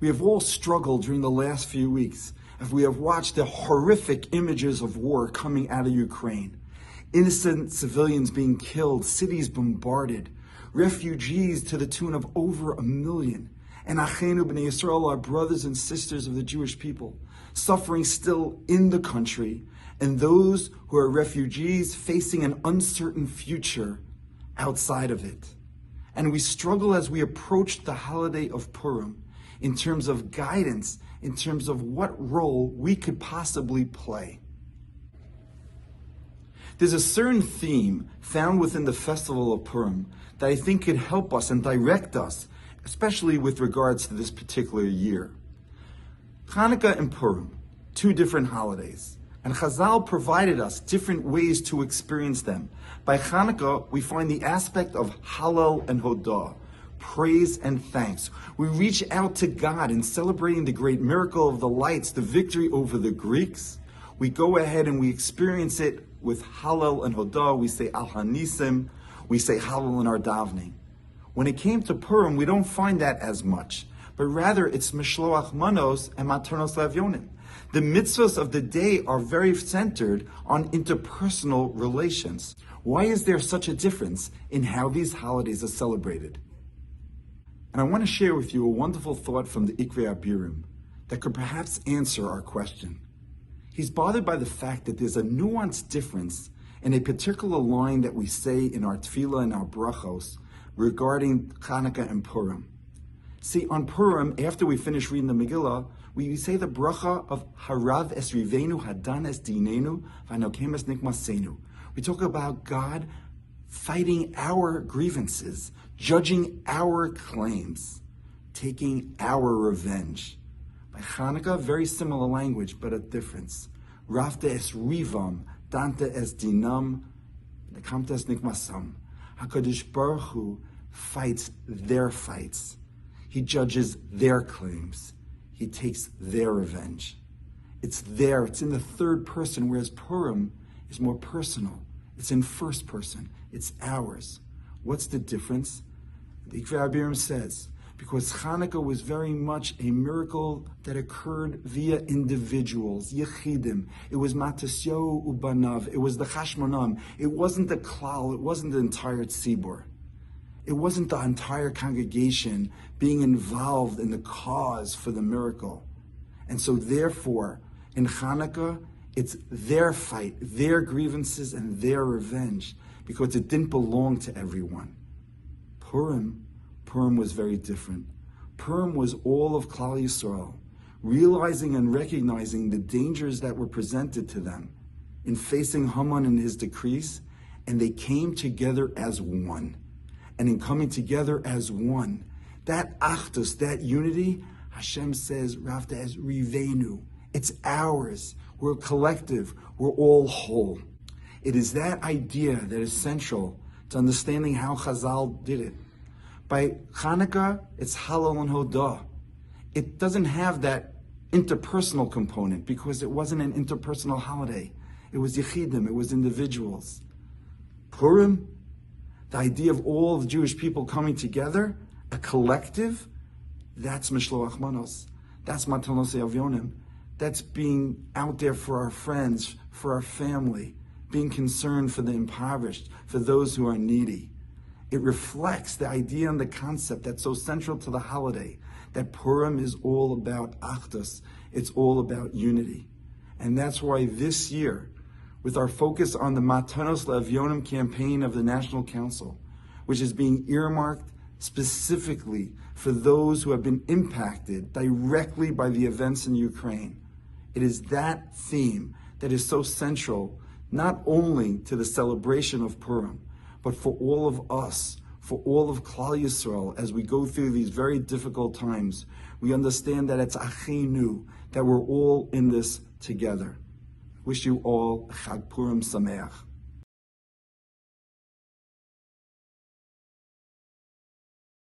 We have all struggled during the last few weeks as we have watched the horrific images of war coming out of Ukraine. Innocent civilians being killed, cities bombarded, refugees to the tune of over 1 million, and Achenu B'nai Yisrael, our brothers and sisters of the Jewish people, suffering still in the country, and those who are refugees facing an uncertain future outside of it. And we struggle as we approach the holiday of Purim in terms of guidance, in terms of what role we could possibly play. There's a certain theme found within the festival of Purim that I think could help us and direct us, especially with regards to this particular year. Hanukkah and Purim, 2 different holidays, and Chazal provided us different ways to experience them. By Hanukkah, we find the aspect of Hallel and Hodah, praise and thanks. We reach out to God in celebrating the great miracle of the lights, the victory over the Greeks. We go ahead and we experience it with Hallel and Hodah. We say Al Hanisim, we say Hallel in our davening. When it came to Purim, we don't find that as much, but rather it's Mishloach Manos and Maternos Lavyonim. The mitzvahs of the day are very centered on interpersonal relations. Why is there such a difference in how these holidays are celebrated? And I want to share with you a wonderful thought from the Ikvei Abirim that could perhaps answer our question. He's bothered by the fact that there's a nuanced difference in a particular line that we say in our tefillah and our brachos regarding Hanukkah and Purim. See, on Purim, after we finish reading the Megillah, we say the bracha of Harav es Rivenu Hadan es Dinenu Vanokem es Nikmasenu. We talk about God fighting our grievances, judging our claims, taking our revenge. By Hanukkah, very similar language, but a difference. Rafta es Rivam, Danta es Dinam, Nekamta es Nikmasam. HaKadosh Baruch Hu fights their fights. He judges their claims. He takes their revenge. It's there, it's in the third person, whereas Purim is more personal. It's in first person. It's ours. What's the difference? The Ikvei Abirim says, because Hanukkah was very much a miracle that occurred via individuals, Yechidim. It was Matasyahu Ubanav. It was the Chashmonam. It wasn't the Klal. It wasn't the entire Tzibur. It wasn't the entire congregation being involved in the cause for the miracle. And so therefore, in Hanukkah, it's their fight, their grievances, and their revenge, because it didn't belong to everyone. Purim was very different. Purim was all of Klal Yisrael, realizing and recognizing the dangers that were presented to them in facing Haman and his decrees, and they came together as one. And in coming together as one, that achdus, that unity, Hashem says, Rafta es Rivenu. It's ours. We're collective. We're all whole. It is that idea that is central to understanding how Chazal did it. By Hanukkah, it's Hallel and Hodah. It doesn't have that interpersonal component because it wasn't an interpersonal holiday. It was Yechidim, it was individuals. Purim, the idea of all the Jewish people coming together, a collective, that's Mishloach Manos. That's Matanos Avyonim. That's being out there for our friends, for our family, being concerned for the impoverished, for those who are needy. It reflects the idea and the concept that's so central to the holiday, that Purim is all about achdus, it's all about unity. And that's why this year, with our focus on the Matanos Le'Avyonim campaign of the National Council, which is being earmarked specifically for those who have been impacted directly by the events in Ukraine. It is that theme that is so central, not only to the celebration of Purim, but for all of us, for all of Klal Yisrael, as we go through these very difficult times. We understand that it's Achenu, that we're all in this together. Wish you all Chag Purim Sameach.